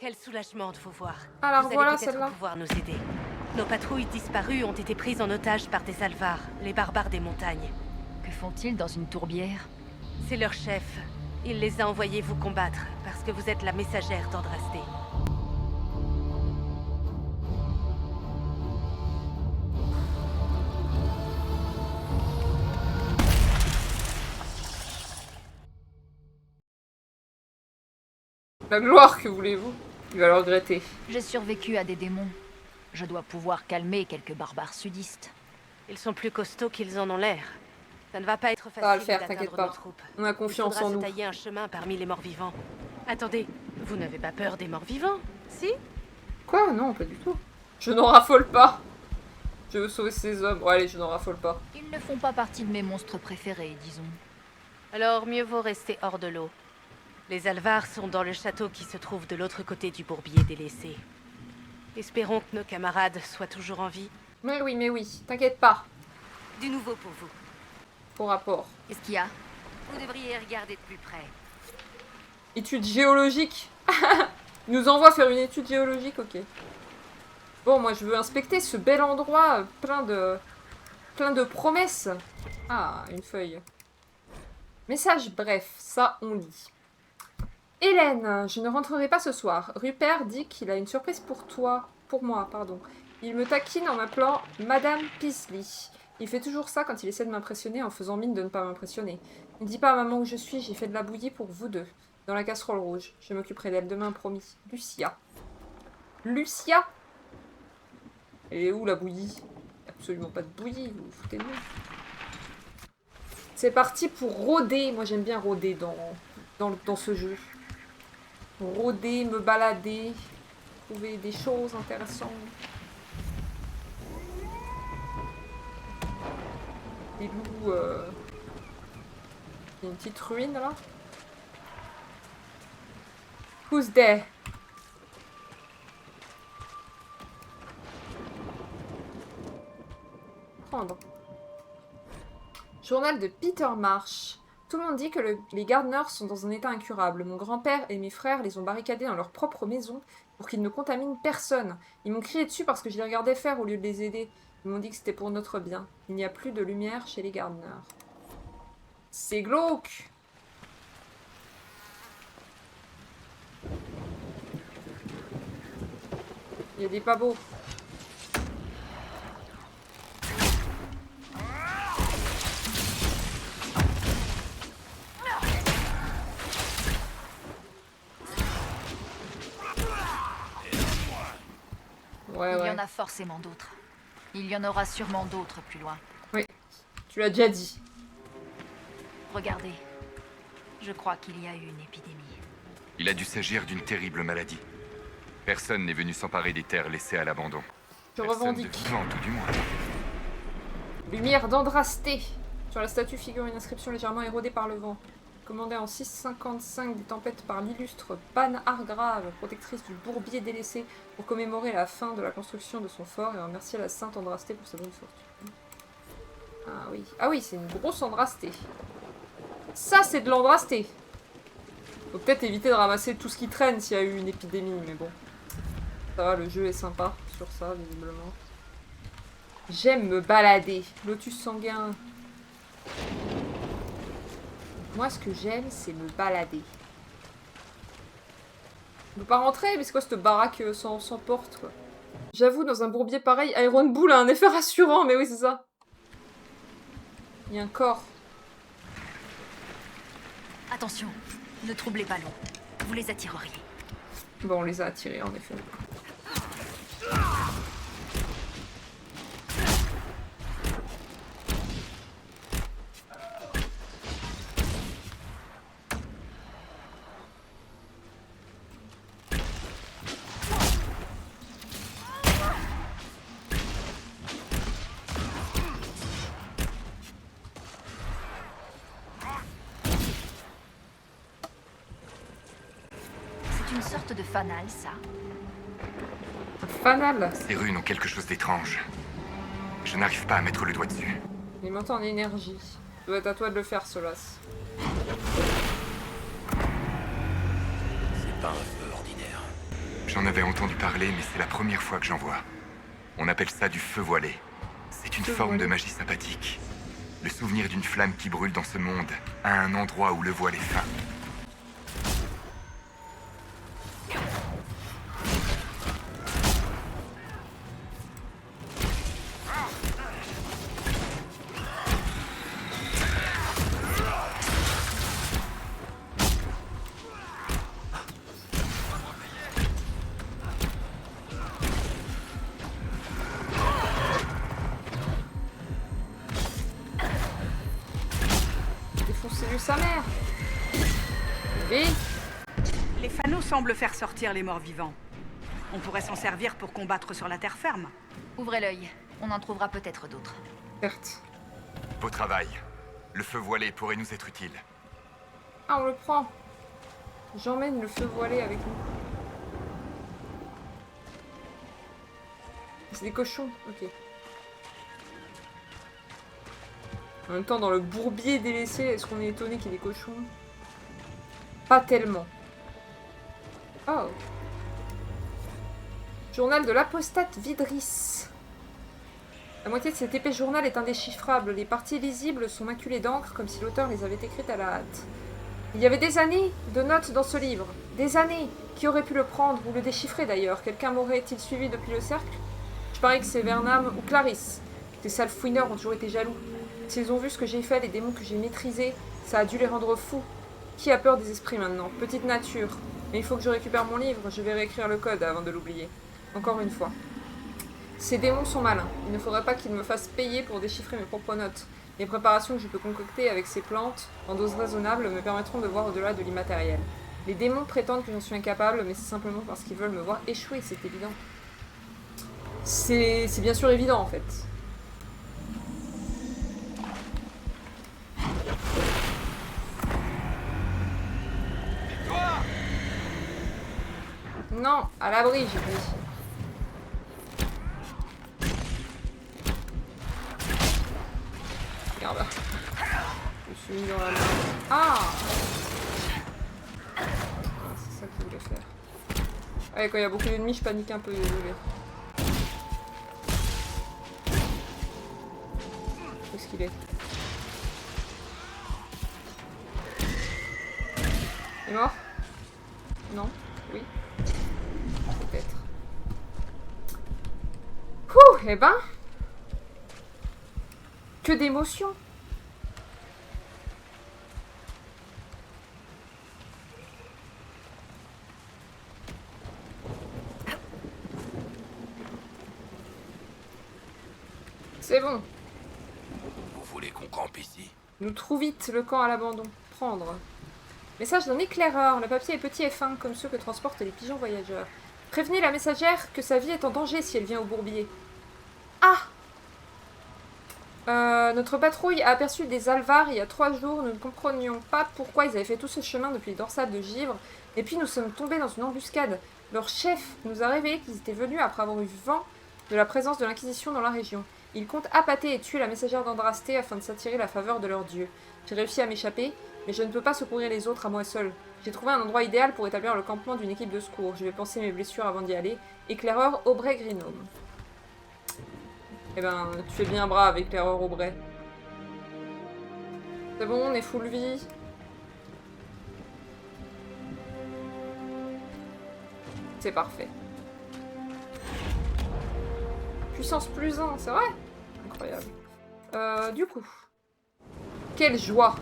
Quel soulagement de vous voir. Alors vous voilà allez peut-être celle-là. pouvoir nous aider. Nos patrouilles disparues ont été prises en otage par des Alvars, les barbares des montagnes. Que font-ils dans une tourbière? C'est leur chef. Il les a envoyés vous combattre, parce que vous êtes la messagère d'Andrasté. La gloire, que voulez-vous? Il va le regretter. J'ai survécu à des démons. Je dois pouvoir calmer quelques barbares sudistes. Ils sont plus costauds qu'ils en ont l'air. Ça ne va pas être Ça va le facile faire, t'inquiète d'atteindre pas. nos troupes. On a confiance Il faudra en se nous. tailler un chemin parmi les morts-vivants. Attendez, vous n'avez pas peur des morts-vivants, si? Quoi? Non, pas du tout. Je n'en raffole pas. Je veux sauver ces hommes. Bon, allez, je n'en raffole pas. Ils ne font pas partie de mes monstres préférés, disons. Alors mieux vaut rester hors de l'eau. Les Alvars sont dans le château qui se trouve de l'autre côté du bourbier délaissé. Espérons que nos camarades soient toujours en vie. Mais oui, t'inquiète pas. Du nouveau pour vous. Pour rapport. Qu'est-ce qu'il y a? Vous devriez regarder de plus près. Étude géologique. Il nous envoie faire une étude géologique, ok. Bon, moi je veux inspecter ce bel endroit plein de promesses. Ah, une feuille. Message bref, ça on lit. Hélène, je ne rentrerai pas ce soir. Rupert dit qu'il a une surprise pour toi. Pour moi, pardon. Il me taquine en m'appelant Madame Peasley. Il fait toujours ça quand il essaie de m'impressionner en faisant mine de ne pas m'impressionner. Ne dis pas à maman où je suis, j'ai fait de la bouillie pour vous deux. Dans la casserole rouge. Je m'occuperai d'elle demain, promis. Lucia. Lucia? Elle est où la bouillie? Absolument pas de bouillie, vous vous foutez de moi. C'est parti pour rôder. Moi j'aime bien rôder dans ce jeu. Rôder, me balader, trouver des choses intéressantes. Des loups. Il y a une petite ruine là. Who's there? Prendre. Journal de Peter Marsh. Tout le monde dit que les Gardners sont dans un état incurable. Mon grand-père et mes frères les ont barricadés dans leur propre maison pour qu'ils ne contaminent personne. Ils m'ont crié dessus parce que je les regardais faire au lieu de les aider. Ils m'ont dit que c'était pour notre bien. Il n'y a plus de lumière chez les Gardners. C'est glauque! Il y a des pas beaux. Ouais, Il y ouais. en a forcément d'autres. Il y en aura sûrement d'autres plus loin. Oui, tu l'as déjà dit. Regardez. Je crois qu'il y a eu une épidémie. Il a dû s'agir d'une terrible maladie. Personne n'est venu s'emparer des terres laissées à l'abandon. Je Personne de revendique. vivant, tout du moins. Lumière d'Andrasté. Sur la statue figure une inscription légèrement érodée par le vent. Commandée en 655 des tempêtes par l'illustre Pan Hargrave, protectrice du bourbier délaissé, pour commémorer la fin de la construction de son fort et remercier la sainte Andrasté pour sa bonne fortune. Ah oui. Ah oui, c'est une grosse Andrasté. Ça, c'est de l'Andrasté. Faut peut-être éviter de ramasser tout ce qui traîne s'il y a eu une épidémie, mais bon. Ça va, le jeu est sympa sur ça, visiblement. J'aime me balader. Lotus sanguin. Moi, ce que j'aime, c'est me balader. On peut pas rentrer, mais c'est quoi cette baraque sans porte, quoi. J'avoue, dans un bourbier pareil, Iron Bull a un effet rassurant, mais oui, c'est ça. Il y a un corps. Attention, ne troublez pas l'eau. Vous les attireriez. Bon, on les a attirés, en effet. C'est une sorte de fanal, ça. Un fanal. Ces runes ont quelque chose d'étrange. Je n'arrive pas à mettre le doigt dessus. Il monte en énergie. Ça doit être à toi de le faire, Solas. C'est pas un feu ordinaire. J'en avais entendu parler, mais c'est la première fois que j'en vois. On appelle ça du feu voilé. C'est une Feu forme voilé. de magie sympathique. Le souvenir d'une flamme qui brûle dans ce monde, à un endroit où le voile est fin. Défoncez-lui sa mère. Et Les fanaux semblent faire sortir les morts vivants. On pourrait s'en servir pour combattre sur la terre ferme. Ouvrez l'œil, on en trouvera peut-être d'autres. certes. Beau travail. Le feu voilé pourrait nous être utile. Ah, on le prend. J'emmène le feu voilé avec nous. C'est des cochons, ok. En même temps, dans le bourbier délaissé, est-ce qu'on est étonné qu'il y ait des cochons? Pas tellement. Oh. Journal de l'apostate Vidris. La moitié de cet épais journal est indéchiffrable. Les parties lisibles sont maculées d'encre, comme si l'auteur les avait écrites à la hâte. Il y avait des années de notes dans ce livre. Des années. Qui aurait pu le prendre, ou le déchiffrer d'ailleurs? Quelqu'un m'aurait-il suivi depuis le cercle? Je parie que c'est Vernam ou Clarisse. Ces sales fouineurs ont toujours été jaloux. S'ils ont vu ce que j'ai fait, les démons que j'ai maîtrisés, ça a dû les rendre fous. Qui a peur des esprits maintenant? Petite nature. Mais il faut que je récupère mon livre, je vais réécrire le code avant de l'oublier. Encore une fois. Ces démons sont malins. Il ne faudrait pas qu'ils me fassent payer pour déchiffrer mes propres notes. Les préparations que je peux concocter avec ces plantes, en dose raisonnable, me permettront de voir au-delà de l'immatériel. Les démons prétendent que j'en suis incapable, mais c'est simplement parce qu'ils veulent me voir échouer, c'est évident. C'est bien sûr évident en fait. Non, à l'abri, j'ai dit. Regarde. Je me suis mis dans la main. Ah, c'est ça qu'il voulait faire. Ouais, quand il y a beaucoup d'ennemis, je panique un peu, désolé. Où est-ce qu'il est? Il est mort? Non? Oui? Peut-être. Ouh, eh ben... Que d'émotions! C'est bon. Vous voulez qu'on campe ici? Nous trouve vite le camp à l'abandon. Prendre. Message d'un éclaireur. Le papier est petit et fin, comme ceux que transportent les pigeons voyageurs. Prévenez la messagère que sa vie est en danger si elle vient au bourbier. Ah! Notre patrouille a aperçu des alvars il y a 3 jours. Nous ne comprenions pas pourquoi ils avaient fait tout ce chemin depuis les dorsales de Givre. Et puis nous sommes tombés dans une embuscade. Leur chef nous a révélé qu'ils étaient venus après avoir eu vent de la présence de l'Inquisition dans la région. Ils comptent appâter et tuer la messagère d'Andrasté afin de s'attirer la faveur de leur dieu. J'ai réussi à m'échapper, mais je ne peux pas secourir les autres à moi seul. J'ai trouvé un endroit idéal pour établir le campement d'une équipe de secours. Je vais panser mes blessures avant d'y aller. Éclaireur Aubrey Greenhome. Eh ben, tu es bien brave, éclaireur Aubrey. C'est bon, on est full vie. C'est parfait. Puissance plus 1, c'est vrai? Incroyable. Du coup. Quelle joie!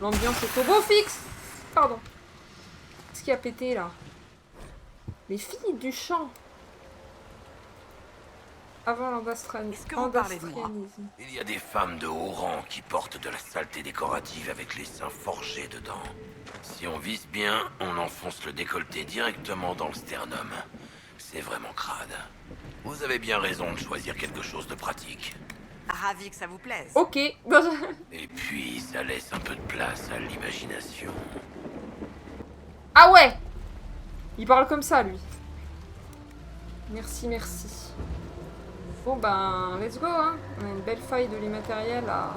L'ambiance est au beau fixe! Pardon. Qu'est-ce qui a pété là? Les filles du champ. Avant Est-ce que vous parlez de moi? l'andastrianisme. Il y a des femmes de haut rang qui portent de la saleté décorative avec les seins forgés dedans. Si on vise bien, on enfonce le décolleté directement dans le sternum. C'est vraiment crade. Vous avez bien raison de choisir quelque chose de pratique. Ravi que ça vous plaise. Ok. Et puis, ça laisse un peu de place à l'imagination. Ah ouais! Il parle comme ça, lui. Merci, merci. Bon ben, let's go, hein. On a une belle faille de l'immatériel à...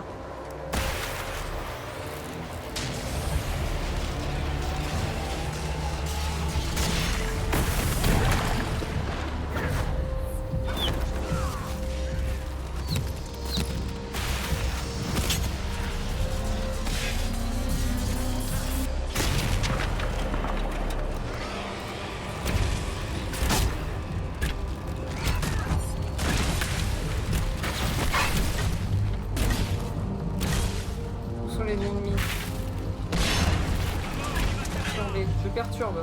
Allez, je perturbe.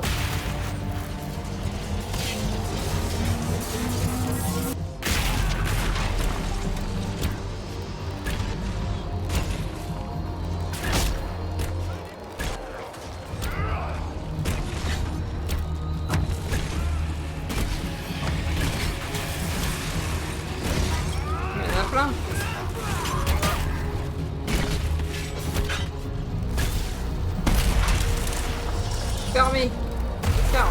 Il y en a plein. Fermé. Ferme.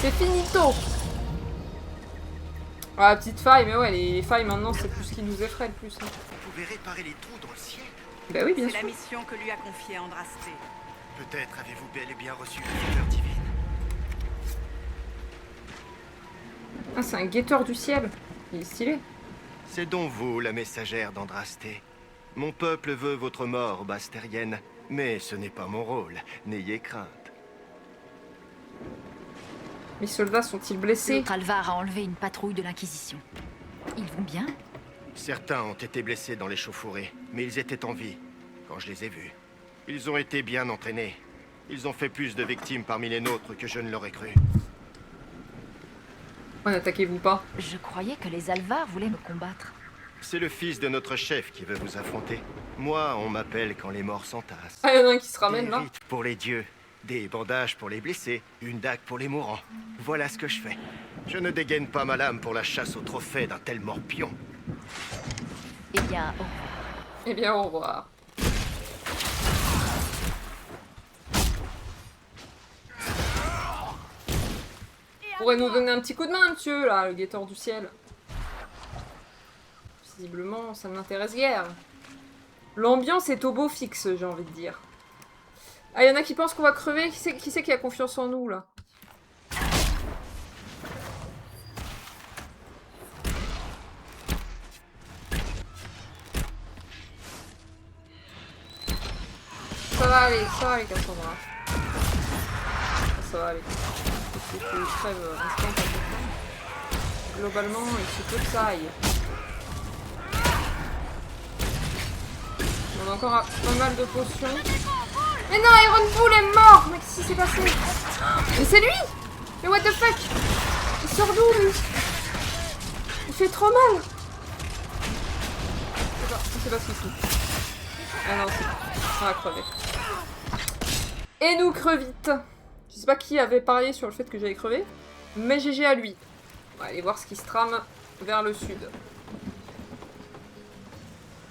C'est finito. Ah, la petite faille, mais ouais, les failles maintenant, c'est plus ce qui nous effraie le plus. Hein. Vous pouvez réparer les trous dans le ciel. Bah oui, bien C'est sûr. la mission que lui a confiée Andrasté. Peut-être avez-vous bel et bien reçu une faveur divine. Ah, c'est un guetteur du ciel. Il est stylé. C'est donc vous, la messagère d'Andrasté. Mon peuple veut votre mort, Bastérienne, mais ce n'est pas mon rôle. N'ayez crainte. Mes soldats sont-ils blessés? L'autre Alvar a enlevé une patrouille de l'Inquisition. Ils vont bien? Certains ont été blessés dans l'échauffourée, mais ils étaient en vie quand je les ai vus. Ils ont été bien entraînés. Ils ont fait plus de victimes parmi les nôtres que je ne l'aurais cru. Oh, n'attaquez-vous pas. Je croyais que les Alvar voulaient me combattre. C'est le fils de notre chef qui veut vous affronter. Moi, on m'appelle quand les morts s'entassent. Ah, il y en a un qui se Des ramène là. rites pour les dieux, des bandages pour les blessés, une dague pour les mourants. Voilà ce que je fais. Je ne dégaine pas ma lame pour la chasse au trophée d'un tel morpion. Eh bien, oh, Eh bien, au revoir. Pourrait nous donner un petit coup de main, monsieur, là, le guetteur du ciel. Visiblement, ça ne m'intéresse guère. L'ambiance est au beau fixe, j'ai envie de dire. Ah, il y en a qui pensent qu'on va crever. Qui c'est qui a confiance en nous, là? Ça va aller, Cassandra. Ça va aller. Il faut que je crève instant à quelqu'un. Globalement, il se peut que ça aille. On a encore pas mal de potions. Mais non, Iron Bull est mort! Mais qu'est-ce qui s'est passé? Mais c'est lui! Mais what the fuck? Il sort d'où, lui? Il fait trop mal! Je sais pas ce qu'il fout. Ah non, on va crever. Et nous crevite. Je sais pas qui avait parié sur le fait que j'allais crever, mais GG à lui. On va aller voir ce qui se trame vers le sud.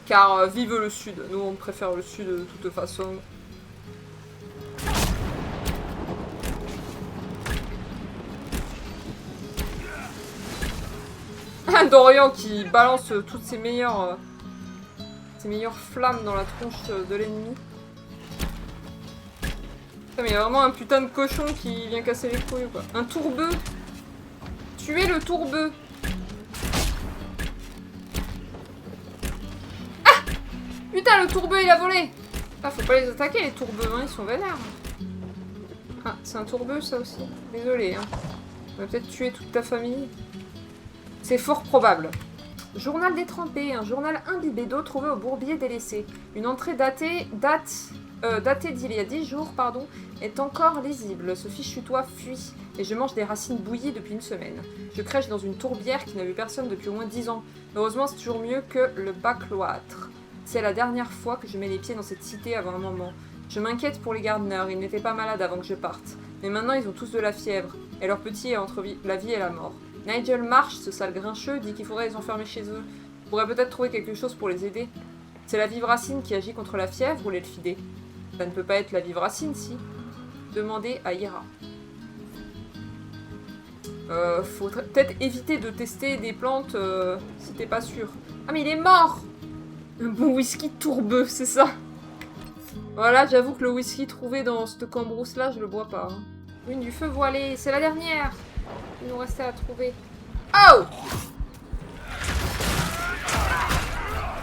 Car vive le sud. Nous, on préfère le sud de toute façon. Dorian qui balance toutes ses meilleures flammes dans la tronche de l'ennemi. Putain, mais il y a vraiment un putain de cochon qui vient casser les couilles, quoi. Un tourbeux. Tuez le tourbeux. Ah! Putain, le tourbeux, il a volé. Ah, faut pas les attaquer, les tourbeux, hein, ils sont vénères. Ah, c'est un tourbeux, ça aussi. Désolé, hein. On va peut-être tuer toute ta famille. C'est fort probable. Journal détrempé, un journal imbibé d'eau trouvé au bourbier délaissé. Une entrée datée d'il y a 10 jours, pardon, est encore lisible. Ce fichu toit fuit, et je mange des racines bouillies depuis une semaine. Je crèche dans une tourbière qui n'a vu personne depuis au moins 10 ans. Heureusement, c'est toujours mieux que le bac-cloître. C'est la dernière fois que je mets les pieds dans cette cité avant un moment. Je m'inquiète pour les Gardner, ils n'étaient pas malades avant que je parte. Mais maintenant, ils ont tous de la fièvre, et leur petit est entre la vie et la mort. Nigel Marsh, ce sale grincheux, dit qu'il faudrait les enfermer chez eux. On pourrait peut-être trouver quelque chose pour les aider. C'est la vivracine qui agit contre la fièvre ou l'elfidé? Ça ne peut pas être la vivracine, si. Demandez à Ira. Faut peut-être éviter de tester des plantes si t'es pas sûr. Ah mais il est mort! Un bon whisky tourbeux, c'est ça. Voilà, j'avoue que le whisky trouvé dans cette cambrousse-là, je le bois pas. Hein. Une du feu voilé, c'est la dernière! Il nous restait à trouver. Oh!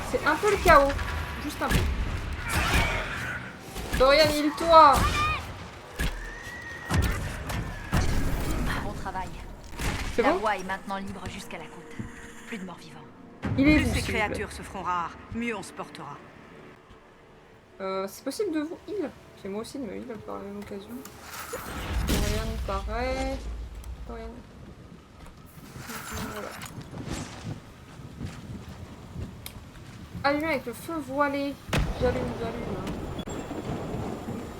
C'est un peu le chaos. Juste un peu. Dorian, heal-toi! bon travail. C'est La bon? voie est maintenant libre jusqu'à la côte. Plus de morts vivants. Il est Plus vous, ces s'il vous plaît. créatures se feront rares, mieux on se portera. C'est possible de vous heal. C'est moi aussi de me heal par la même occasion. Rien ne paraît. Rien. Voilà. Allumer avec le feu voilé. J'allume.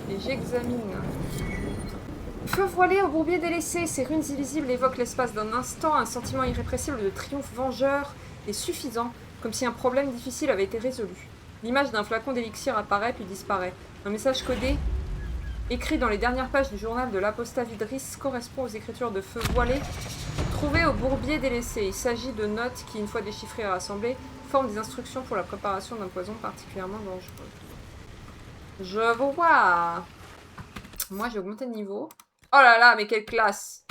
Et j'examine. Feu voilé au bourbier délaissé. Ces runes illisibles évoquent l'espace d'un instant. Un sentiment irrépressible de triomphe vengeur est suffisant, comme si un problème difficile avait été résolu. L'image d'un flacon d'élixir apparaît puis disparaît. Un message codé, écrit dans les dernières pages du journal de l'apostat Vidris, correspond aux écritures de feu voilé trouvées au bourbier délaissé. Il s'agit de notes qui, une fois déchiffrées et rassemblées, forment des instructions pour la préparation d'un poison particulièrement dangereux. Je vois. Moi, j'ai augmenté de niveau. Oh là là, mais quelle classe!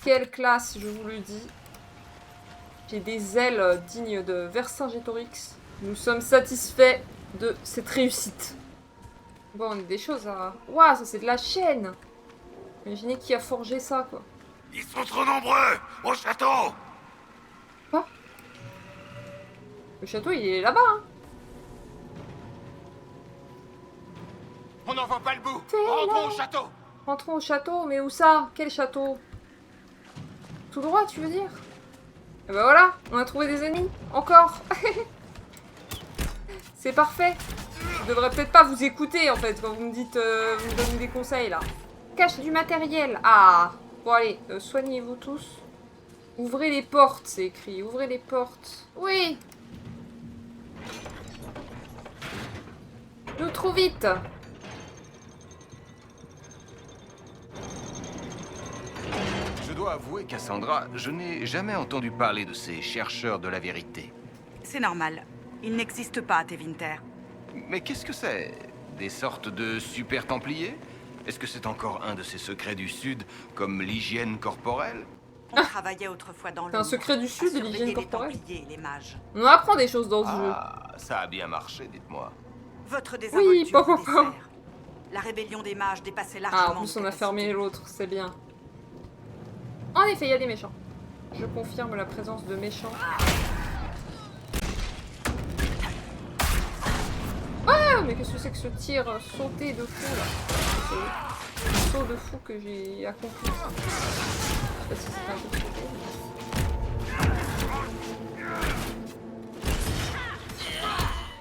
Quelle classe, je vous le dis. J'ai des ailes dignes de Vercingétorix. Nous sommes satisfaits de cette réussite. Bon, on a des choses à... Waouh, ça c'est de la chaîne! Imaginez qui a forgé ça, quoi. Ils sont trop nombreux au château. Quoi? Le château, il est là-bas, hein. On n'en voit pas le bout. C'est Rentrons là. au château. Rentrons au château, mais où ça? Quel château? Tout droit, tu veux dire? Et ben voilà, on a trouvé des ennemis. Encore. C'est parfait. Je devrais peut-être pas vous écouter, en fait, quand vous me dites... vous me donnez des conseils, là. Cache du matériel. Ah. Bon, allez, soignez-vous tous. Ouvrez les portes, c'est écrit. Ouvrez les portes. Oui. Nous trop vite. Je dois avouer, Cassandra, je n'ai jamais entendu parler de ces chercheurs de la vérité. C'est normal. Ils n'existent pas à Tevinter. Mais qu'est-ce que c'est? Des sortes de super templiers? Est-ce que c'est encore un de ces secrets du Sud, comme l'hygiène corporelle? On travaillait autrefois dans C'est un l'ombre, secret du Sud, à surveiller l'hygiène les corporelle. Templiers et les mages. On apprend des choses dans ce jeu. Ah, ça a bien marché, dites-moi. Votre Oui, désinvolture vous pourquoi pas. dessert. La rébellion des mages dépassait Ah, largement en plus nos on a capacités. fermé l'autre, c'est bien. En effet, il y a des méchants. Je confirme la présence de méchants. Ah, mais qu'est-ce que c'est que ce tir sauté de fou là? C'est le saut de fou que j'ai accompli. Je sais pas si c'était un peu sauté.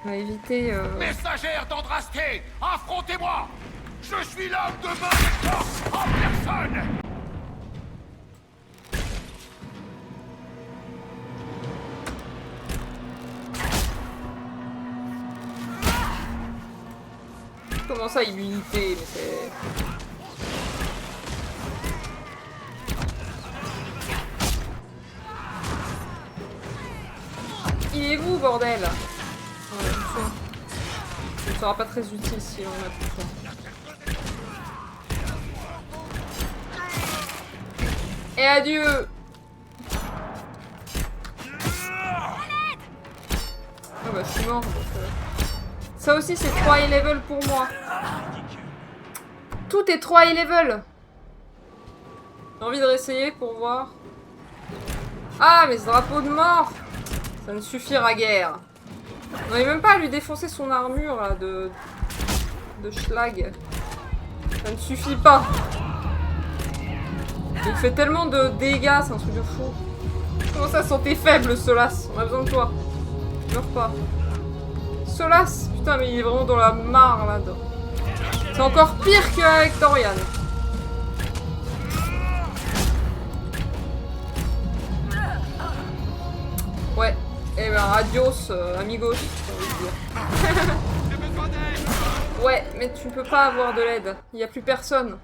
On va éviter... Messagère d'Andrasté, affrontez-moi. Je suis l'homme de main et force en personne. Comment ça, immunité? Mais c'est... Il est vous, bordel? Ouais, ça ne sera pas très utile si on a tout ça. Et adieu! Ah bah je suis mort, donc... Ça aussi c'est 3 high level pour moi. Tout est 3 high level. J'ai envie de réessayer pour voir. Ah mais ce drapeau de mort, ça ne suffira guère. On n'arrive même pas à lui défoncer son armure là, de schlag. Ça ne suffit pas. Il fait tellement de dégâts, c'est un truc de fou. Comment ça, santé faible, Solas? On a besoin de toi. Meurs pas. Solas, putain, mais il est vraiment dans la mare là-dedans. C'est encore pire qu'avec Dorian. Ouais. Eh ben, adios, amigos, j'ai envie de dire. Ouais, mais tu ne peux pas avoir de l'aide. Il n'y a plus personne.